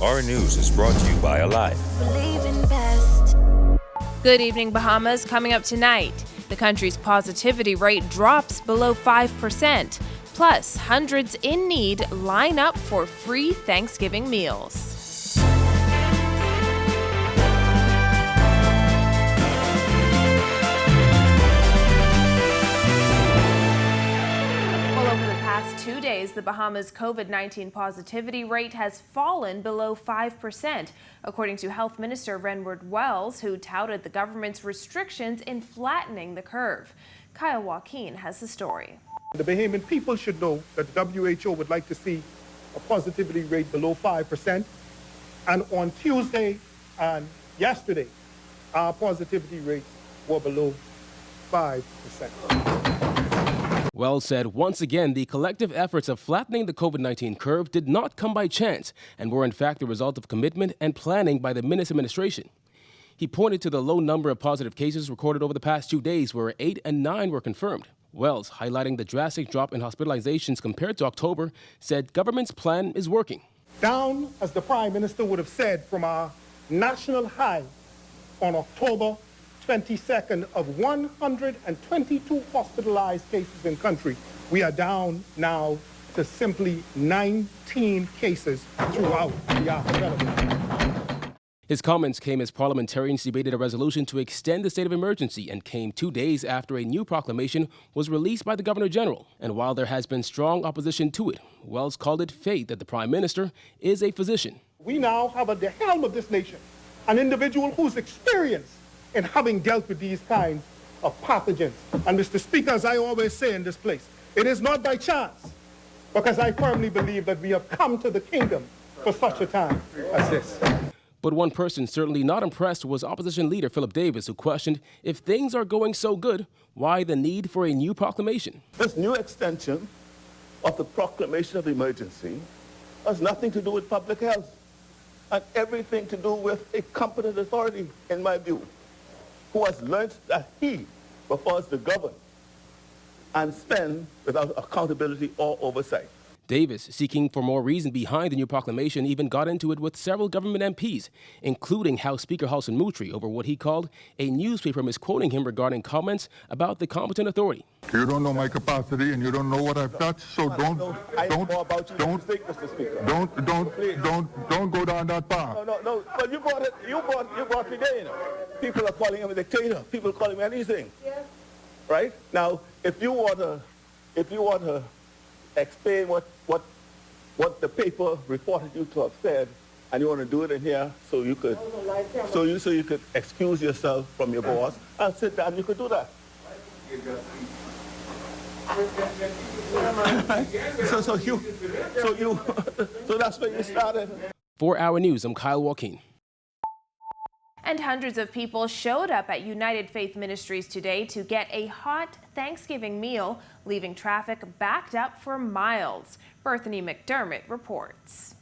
Our news is brought to you by Alive. Believe in best. Good evening, Bahamas. Coming up tonight, the country's positivity rate drops below 5%. Plus, hundreds in need line up for free Thanksgiving meals. Well, over the past 2 days, the Bahamas' COVID-19 positivity rate has fallen below 5%, according to Health Minister Renward Wells, who touted the government's restrictions in flattening the curve. Kyle Joaquin has the story. The Bahamian people should know that the WHO would like to see a positivity rate below 5%. And on Tuesday and yesterday, our positivity rates were below 5%. Wells said once again the collective efforts of flattening the COVID-19 curve did not come by chance and were in fact the result of commitment and planning by the Minister administration. He pointed to the low number of positive cases recorded over the past 2 days, where 8 and 9 were confirmed. Wells, highlighting the drastic drop in hospitalizations compared to October, said government's plan is working. Down, as the Prime Minister would have said, from our national high on October 22nd of 122 hospitalized cases in country, we are down now to simply 19 cases throughout the hospital. His comments came as parliamentarians debated a resolution to extend the state of emergency and came 2 days after a new proclamation was released by the Governor General. And while there has been strong opposition to it, Wells called it fate that the Prime Minister is a physician. We now have at the helm of this nation an individual who's experienced in having dealt with these kinds of pathogens. And Mr. Speaker, as I always say in this place, it is not by chance, because I firmly believe that we have come to the kingdom for such a time as this. But one person certainly not impressed was opposition leader Philip Davis, who questioned if things are going so good, why the need for a new proclamation? This new extension of the proclamation of emergency has nothing to do with public health and everything to do with a competent authority, in my view, who has learned that he prefers to govern and spend without accountability or oversight. Davis, seeking for more reason behind the new proclamation, even got into it with several government MPs, including House Speaker Halson Moutry, over what he called a newspaper misquoting him regarding comments about the competent authority. You don't know my capacity and you don't know what I've touched, so don't go down that path. No. But you brought me there, you know. People are calling him a dictator. People call him anything. Yeah. Right? Now, if you want to explain what the paper reported you to have said, and you want to do it in here so you could excuse yourself from your boss and sit down, you could do that. So that's where you started. For Our News, I'm Kyle Joaquin. And hundreds of people showed up at United Faith Ministries today to get a hot Thanksgiving meal, leaving traffic backed up for miles. Bethany McDermott reports.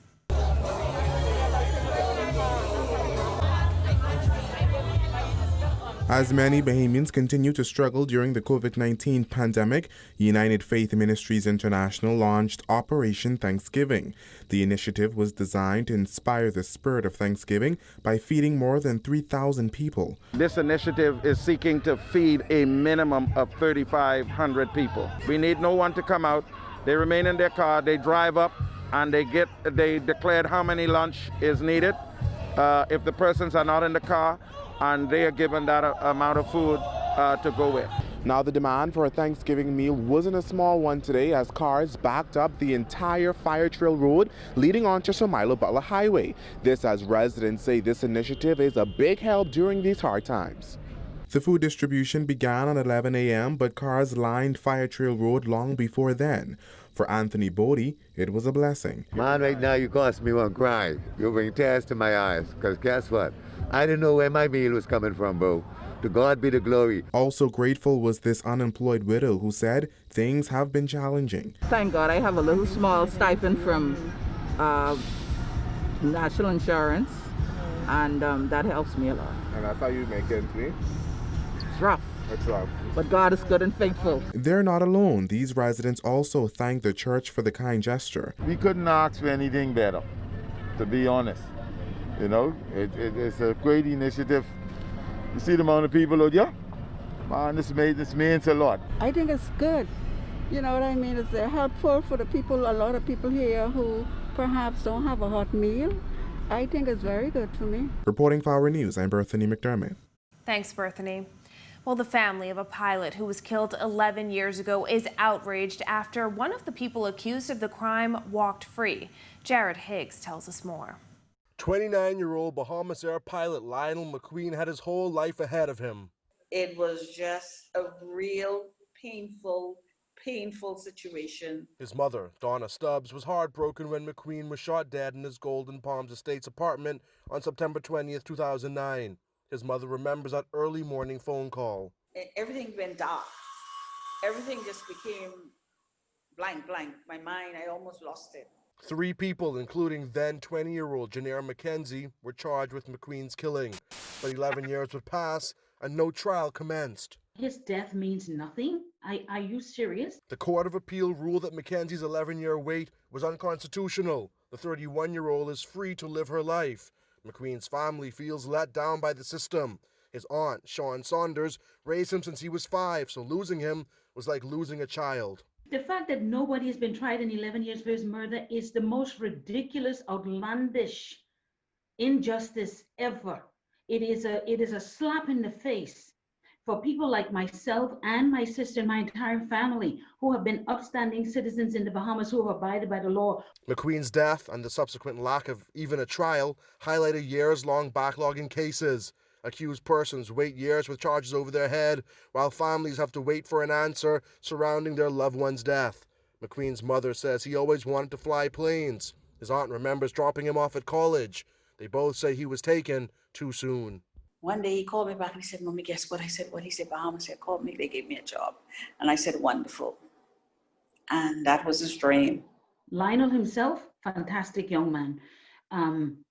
As many Bahamians continue to struggle during the COVID-19 pandemic, United Faith Ministries International launched Operation Thanksgiving. The initiative was designed to inspire the spirit of Thanksgiving by feeding more than 3,000 people. This initiative is seeking to feed a minimum of 3,500 people. We need no one to come out. They remain in their car, they drive up, and they declared how many lunch is needed. If the persons are not in the car, and they are given that amount of food to go with. Now, the demand for a Thanksgiving meal wasn't a small one today, as cars backed up the entire Fire Trail Road leading on to Shamilo Butler Highway. This as residents say this initiative is a big help during these hard times. The food distribution began at 11 a.m., but cars lined Fire Trail Road long before then. For Anthony Bodie, it was a blessing. Man, right now you caused me one cry. You bring tears to my eyes, because guess what? I didn't know where my meal was coming from, bro. To God be the glory. Also grateful was this unemployed widow who said things have been challenging. Thank God I have a little small stipend from National Insurance, and that helps me a lot. And that's how you make ends meet? It's rough. It's rough. But God is good and faithful. They're not alone. These residents also thank the church for the kind gesture. We couldn't ask for anything better, to be honest. You know, it's a great initiative. You see the amount of people out there? Man, this means a lot. I think it's good. You know what I mean? It's helpful for the people, a lot of people here who perhaps don't have a hot meal. I think it's very good for me. Reporting for Our News, I'm Berthany McDermott. Thanks, Berthany. Well, the family of a pilot who was killed 11 years ago is outraged after one of the people accused of the crime walked free. Jared Higgs tells us more. 29-year-old Bahama Resort pilot Lionel McQueen had his whole life ahead of him. It was just a real painful situation. His mother, Donna Stubbs, was heartbroken when McQueen was shot dead in his Golden Palms Estates apartment on September 20th, 2009. His mother remembers that early morning phone call. Everything went dark. Everything just became blank. My mind, I almost lost it. 3 people, including then 20-year-old Janera McKenzie, were charged with McQueen's killing. But 11 years would pass and no trial commenced. His death means nothing? Are you serious? The Court of Appeal ruled that McKenzie's 11-year wait was unconstitutional. The 31-year-old is free to live her life. McQueen's family feels let down by the system. His aunt, Shawn Saunders, raised him since he was 5, so losing him was like losing a child. The fact that nobody has been tried in 11 years for his murder is the most ridiculous, outlandish injustice ever. It is a slap in the face for people like myself and my sister and my entire family who have been upstanding citizens in the Bahamas who have abided by the law. McQueen's death and the subsequent lack of even a trial highlight a years-long backlog in cases. Accused persons wait years with charges over their head, while families have to wait for an answer surrounding their loved one's death. McQueen's mother says he always wanted to fly planes. His aunt remembers dropping him off at college. They both say he was taken too soon. One day he called me back and he said, "Mommy, guess what?" I said, "What?" He said, "Bahama said, called me, they gave me a job." And I said, "Wonderful." And that was his dream. Lionel himself, fantastic young man,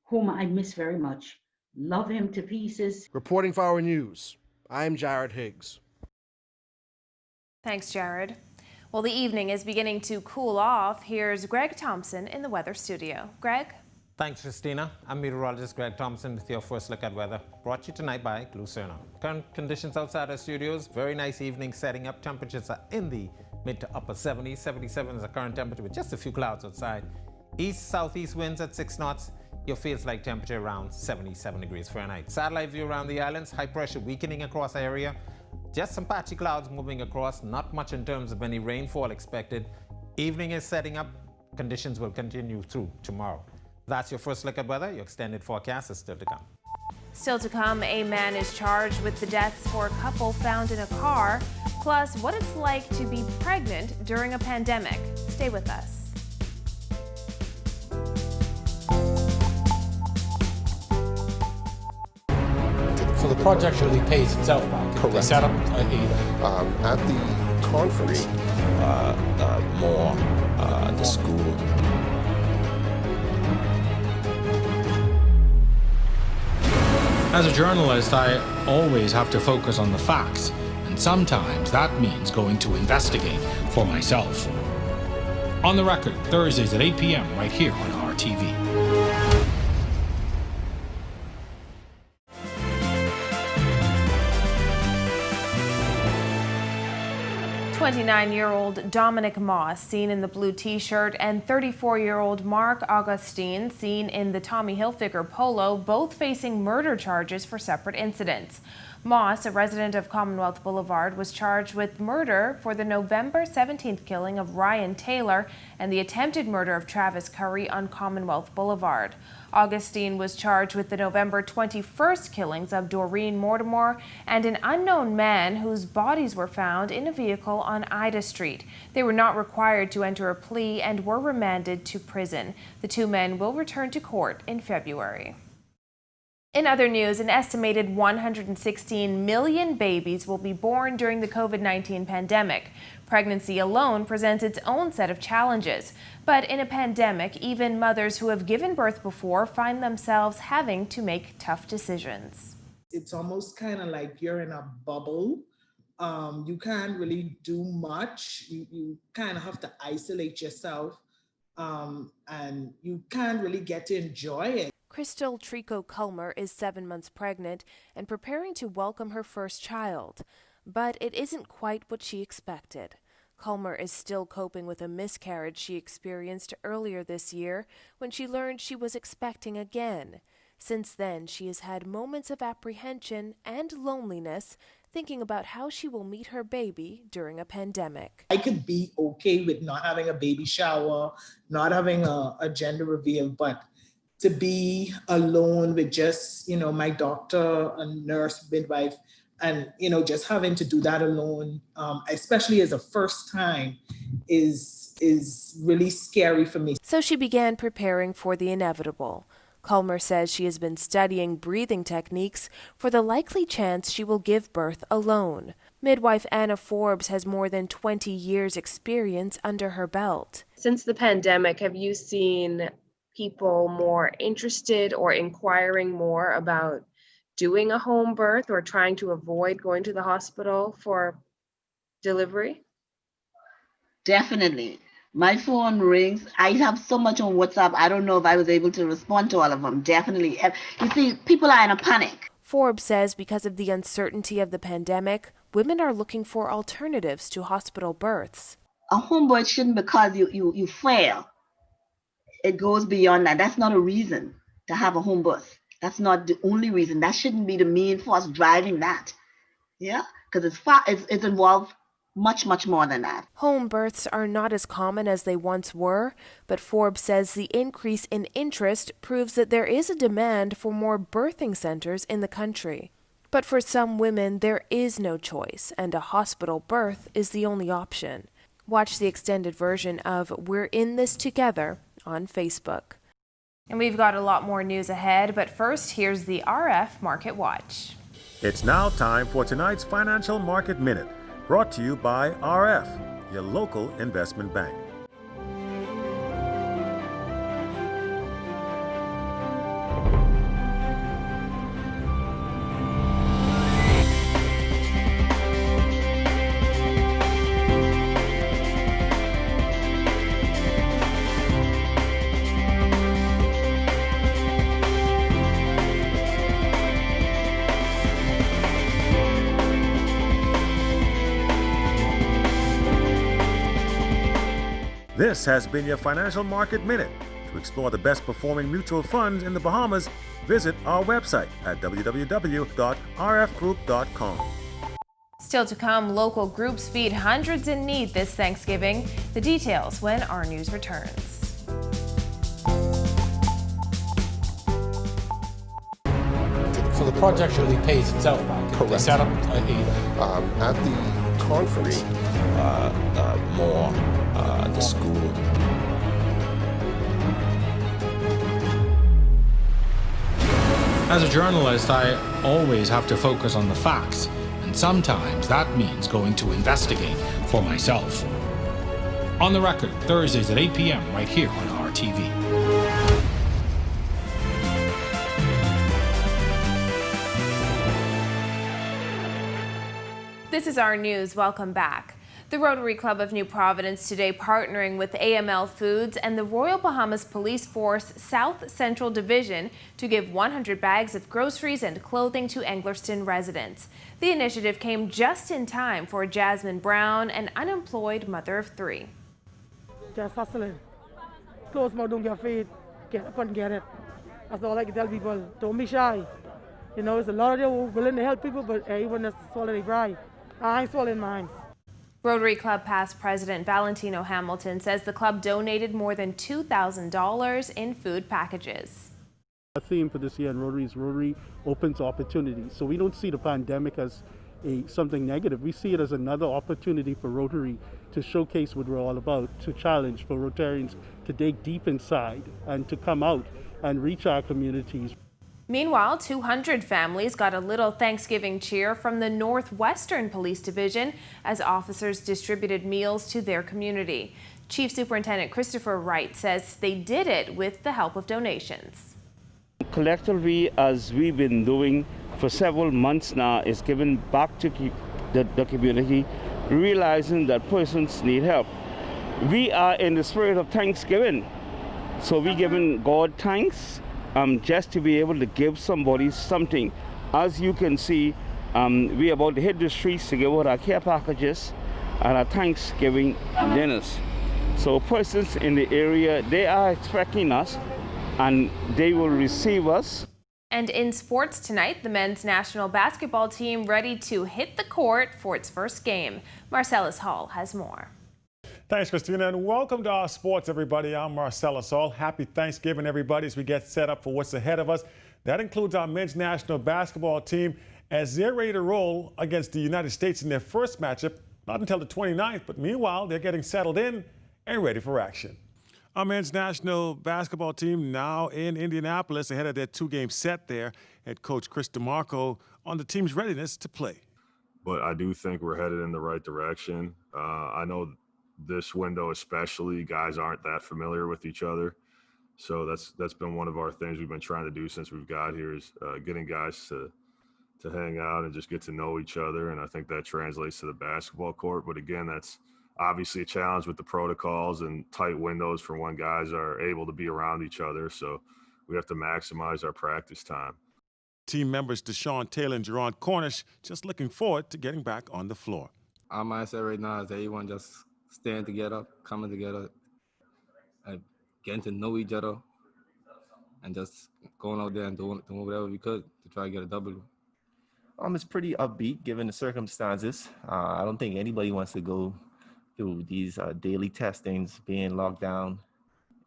whom I miss very much. Love him to pieces. Reporting for Our News, I'm Jared Higgs. Thanks, Jared. Well, the evening is beginning to cool off. Here's Greg Thompson in the weather studio. Greg? Thanks, Christina. I'm meteorologist Greg Thompson with your first look at weather, brought to you tonight by Glucerna. Current conditions outside our studios, very nice evening setting up. Temperatures are in the mid to upper 70s. 77 is the current temperature with just a few clouds outside. East-southeast winds at 6 knots. Your feels like temperature around 77 degrees Fahrenheit. Satellite view around the islands, high pressure weakening across the area. Just some patchy clouds moving across, not much in terms of any rainfall expected. Evening is setting up. Conditions will continue through tomorrow. That's your first look at weather. Your extended forecast is still to come. Still to come, a man is charged with the deaths for a couple found in a car, plus what it's like to be pregnant during a pandemic. Stay with us. So the project really pays itself back. Correct. They set up at the conference, the school. As a journalist, I always have to focus on the facts, and sometimes that means going to investigate for myself. On the Record, Thursdays at 8 p.m. right here on RTV. 29-year-old Dominic Moss, seen in the blue t-shirt, and 34-year-old Mark Augustine, seen in the Tommy Hilfiger polo, both facing murder charges for separate incidents. Moss, a resident of Commonwealth Boulevard, was charged with murder for the November 17th killing of Ryan Taylor and the attempted murder of Travis Curry on Commonwealth Boulevard. Augustine was charged with the November 21st killings of Doreen Mortimer and an unknown man whose bodies were found in a vehicle on Ida Street. They were not required to enter a plea and were remanded to prison. The two men will return to court in February. In other news, an estimated 116 million babies will be born during the COVID-19 pandemic. Pregnancy alone presents its own set of challenges. But in a pandemic, even mothers who have given birth before find themselves having to make tough decisions. It's almost kind of like you're in a bubble. You can't really do much. You kind of have to isolate yourself, and you can't really get to enjoy it. Crystal Trico Culmer is 7 months pregnant and preparing to welcome her first child. But it isn't quite what she expected. Culmer is still coping with a miscarriage she experienced earlier this year when she learned she was expecting again. Since then, she has had moments of apprehension and loneliness, thinking about how she will meet her baby during a pandemic. I could be okay with not having a baby shower, not having a gender reveal, but to be alone with just, my doctor, a nurse, midwife, and, just having to do that alone, especially as a first time, is really scary for me. So she began preparing for the inevitable. Culmer says she has been studying breathing techniques for the likely chance she will give birth alone. Midwife Anna Forbes has more than 20 years' experience under her belt. Since the pandemic, have you seen people more interested or inquiring more about doing a home birth or trying to avoid going to the hospital for delivery? Definitely. My phone rings. I have so much on WhatsApp. I don't know if I was able to respond to all of them. Definitely. You see, people are in a panic. Forbes says because of the uncertainty of the pandemic, women are looking for alternatives to hospital births. A home birth shouldn't because you fail. It goes beyond that. That's not a reason to have a home birth. That's not the only reason. That shouldn't be the main force driving that. Yeah, because it's involved much more than that. Home births are not as common as they once were, but Forbes says the increase in interest proves that there is a demand for more birthing centers in the country. But for some women, there is no choice, and a hospital birth is the only option. Watch the extended version of We're in This Together on Facebook. And we've got a lot more news ahead, but first, here's the RF Market Watch. It's now time for tonight's Financial Market Minute, brought to you by RF, your local investment bank. This has been your Financial Market Minute. To explore the best performing mutual funds in the Bahamas, visit our website at www.rfgroup.com. Still to come, local groups feed hundreds in need this Thanksgiving. The details when our news returns. So the project really pays itself back. Correct. They set up at the conference, the school. As a journalist, I always have to focus on the facts, and sometimes that means going to investigate for myself. On the Record, Thursdays at 8 p.m. right here on RTV. This is our news. Welcome back. The Rotary Club of New Providence today partnering with AML Foods and the Royal Bahamas Police Force South Central Division to give 100 bags of groceries and clothing to Englerston residents. The initiative came just in time for Jasmine Brown, an unemployed mother of 3. Just hustling. Close mouth, don't get feed. Get up and get it. That's all I can tell people. Don't be shy. There's a lot of them willing to help people, but everyone has to swallow their pride. I ain't swallowing mine. Rotary Club past president Valentino Hamilton says the club donated more than $2,000 in food packages. The theme for this year in Rotary is Rotary opens opportunities. So we don't see the pandemic as something negative. We see it as another opportunity for Rotary to showcase what we're all about, to challenge for Rotarians to dig deep inside and to come out and reach our communities. Meanwhile, 200 families got a little Thanksgiving cheer from the Northwestern Police Division as officers distributed meals to their community. Chief Superintendent Christopher Wright says they did it with the help of donations. Collectively, as we've been doing for several months now, is giving back to the community, realizing that persons need help. We are in the spirit of Thanksgiving, so we're giving God thanks just to be able to give somebody something. As you can see, we're about to hit the streets to give out our care packages and our Thanksgiving dinners. So persons in the area, they are expecting us and they will receive us. And in sports tonight, the men's national basketball team ready to hit the court for its first game. Marcellus Hall has more. Thanks, Christina, and welcome to our sports, everybody. I'm Marcellus Hall. Happy Thanksgiving, everybody, as we get set up for what's ahead of us. That includes our men's national basketball team as they're ready to roll against the United States in their first matchup, not until the 29th, but meanwhile, they're getting settled in and ready for action. Our men's national basketball team now in Indianapolis ahead of their two-game set there. Head coach Chris DeMarco on the team's readiness to play. But I do think we're headed in the right direction. I know this window especially, guys aren't that familiar with each other. So that's been one of our things we've been trying to do since we've got here is getting guys to hang out and just get to know each other. And I think that translates to the basketball court. But again, that's obviously a challenge with the protocols and tight windows for when guys are able to be around each other. So we have to maximize our practice time. Team members Deshaun Taylor and Jerron Cornish just looking forward to getting back on the floor. Our mindset right now is everyone just staying together, coming together, and getting to know each other, and just going out there and doing whatever we could to try to get a W. It's pretty upbeat given the circumstances. I don't think anybody wants to go through these daily testings, being locked down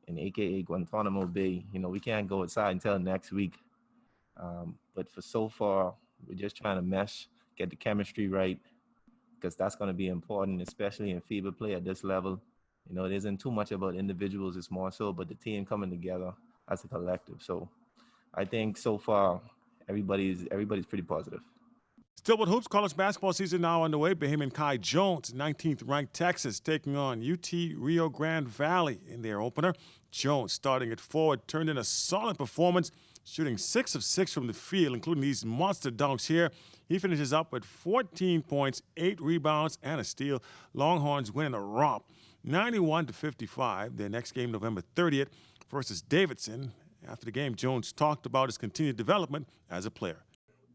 in AKA Guantanamo Bay. You know, we can't go outside until next week. But for so far, we're just trying to mesh, get the chemistry right, because that's going to be important, especially in FIBA play at this level. You know, it isn't too much about individuals, it's more so about the team coming together as a collective. So I think so far, everybody's pretty positive. Still with hoops, college basketball season now underway. Bahamian Kai Jones, 19th ranked Texas, taking on UT Rio Grande Valley in their opener. Jones, starting at forward, turned in a solid performance, shooting 6 of 6 from the field, including these monster dunks here. He finishes up with 14 points, 8 rebounds, and a steal. Longhorns winning a romp, 91-55. Their next game, November 30th, versus Davidson. After the game, Jones talked about his continued development as a player.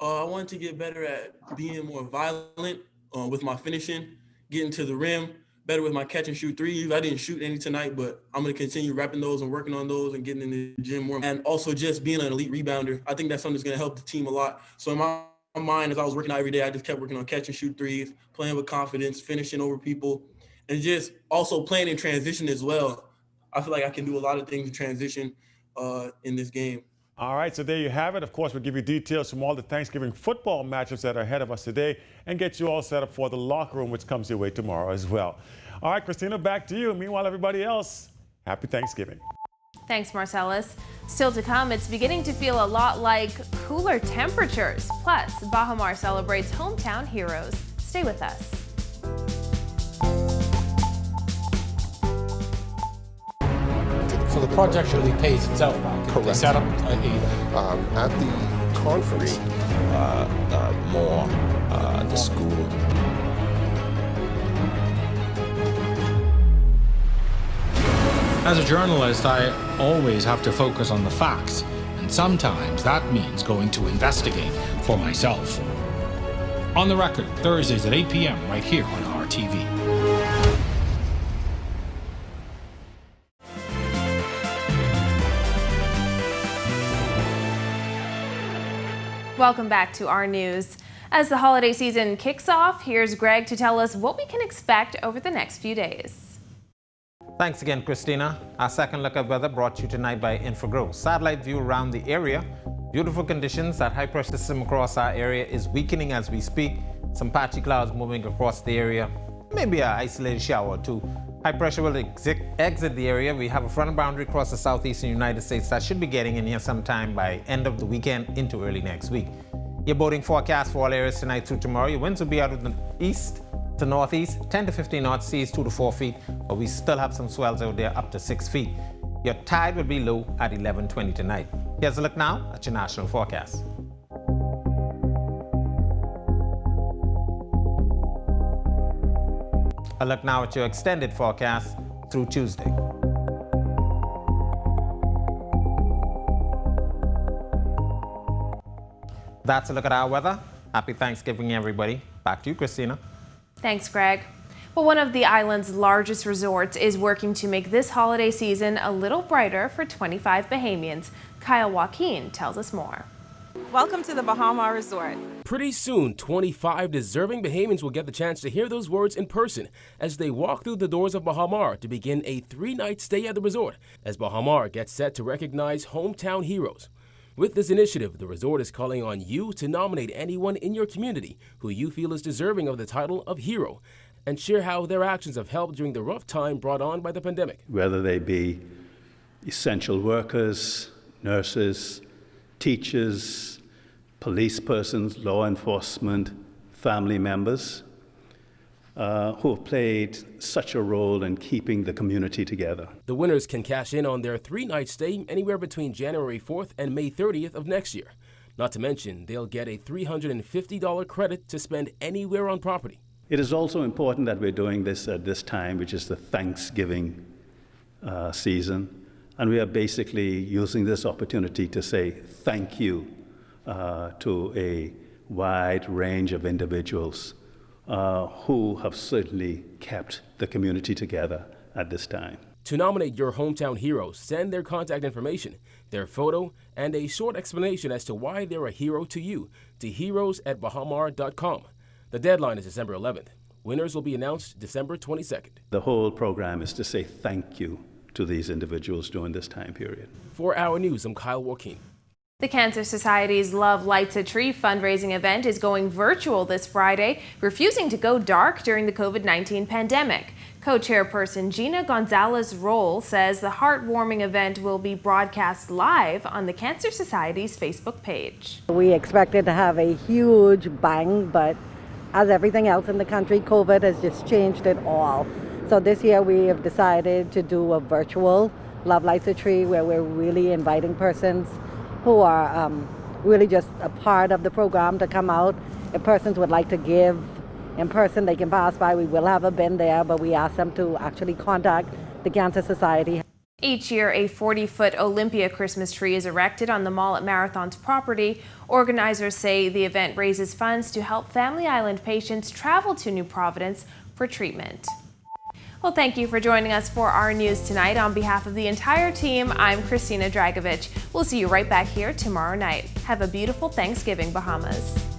I wanted to get better at being more violent with my finishing, getting to the rim, better with my catch and shoot threes. I didn't shoot any tonight, but I'm going to continue wrapping those and working on those and getting in the gym more. And also just being an elite rebounder. I think that's something that's going to help the team a lot. So in my mind, as I was working out every day, I just kept working on catch and shoot threes, playing with confidence, finishing over people, and just also playing in transition as well. I feel like I can do a lot of things in transition in this game. All right, so there you have it. Of course, we'll give you details from all the Thanksgiving football matchups that are ahead of us today and get you all set up for the locker room, which comes your way tomorrow as well. All right, Christina, back to you. Meanwhile, everybody else, happy Thanksgiving. Thanks, Marcellus. Still to come, it's beginning to feel a lot like cooler temperatures. Plus, Bahama celebrates hometown heroes. Stay with us. So the project really pays itself back. Correct. They set up at the conference, more the school. As a journalist, I always have to focus on the facts, and sometimes that means going to investigate for myself. On the Record, Thursdays at 8 p.m. right here on RTV. Welcome back to our news. As the holiday season kicks off, here's Greg to tell us what we can expect over the next few days. Thanks again, Christina. Our second look at weather brought to you tonight by Infragrow. Satellite view around the area. Beautiful conditions. That high pressure system across our area is weakening as we speak. Some patchy clouds moving across the area. Maybe an isolated shower or two. High pressure will exit the area. We have a frontal boundary across the southeastern United States that should be getting in here sometime by end of the weekend into early next week. Your boating forecast for all areas tonight through tomorrow. Your winds will be out of the east to northeast, 10 to 15 knots, seas 2 to 4 feet, but we still have some swells out there up to 6 feet. Your tide will be low at 11:20 tonight. Here's a look now at your national forecast. A look now at your extended forecast through Tuesday. That's a look at our weather. Happy Thanksgiving, everybody. Back to you, Christina. Thanks, Greg. Well, one of the island's largest resorts is working to make this holiday season a little brighter for 25 Bahamians. Kyle Joaquin tells us more. Welcome to the Bahama Resort. Pretty soon, 25 deserving Bahamians will get the chance to hear those words in person as they walk through the doors of Bahama to begin a 3-night stay at the resort, as Bahama gets set to recognize hometown heroes. With this initiative, the resort is calling on you to nominate anyone in your community who you feel is deserving of the title of hero, and share how their actions have helped during the rough time brought on by the pandemic. Whether they be essential workers, nurses, teachers, police persons, law enforcement, family members, who have played such a role in keeping the community together. The winners can cash in on their 3-night stay anywhere between January 4th and May 30th of next year. Not to mention, they'll get a $350 credit to spend anywhere on property. It is also important that we're doing this at this time, which is the Thanksgiving season, and we are basically using this opportunity to say thank you to a wide range of individuals who have certainly kept the community together at this time. To nominate your hometown heroes, send their contact information, their photo, and a short explanation as to why they're a hero to you to heroes@bahama.com. The deadline is December 11th. Winners will be announced December 22nd. The whole program is to say thank you to these individuals during this time period. For Our News, I'm Kyle Joaquin. The Cancer Society's Love Lights a Tree fundraising event is going virtual this Friday, refusing to go dark during the COVID-19 pandemic. Co-chairperson Gina Gonzalez-Roll says the heartwarming event will be broadcast live on the Cancer Society's Facebook page. We expected to have a huge bang, but as everything else in the country, COVID has just changed it all. So this year we have decided to do a virtual Love Lights a Tree where we're really inviting persons who are really just a part of the program to come out. If persons would like to give in person, they can pass by. We will have a bin there, but we ask them to actually contact the Cancer Society. Each year, a 40-foot Olympia Christmas tree is erected on the Mall at Marathon's property. Organizers say the event raises funds to help Family Island patients travel to New Providence for treatment. Well, thank you for joining us for our news tonight. On behalf of the entire team, I'm Christina Dragovich. We'll see you right back here tomorrow night. Have a beautiful Thanksgiving, Bahamas.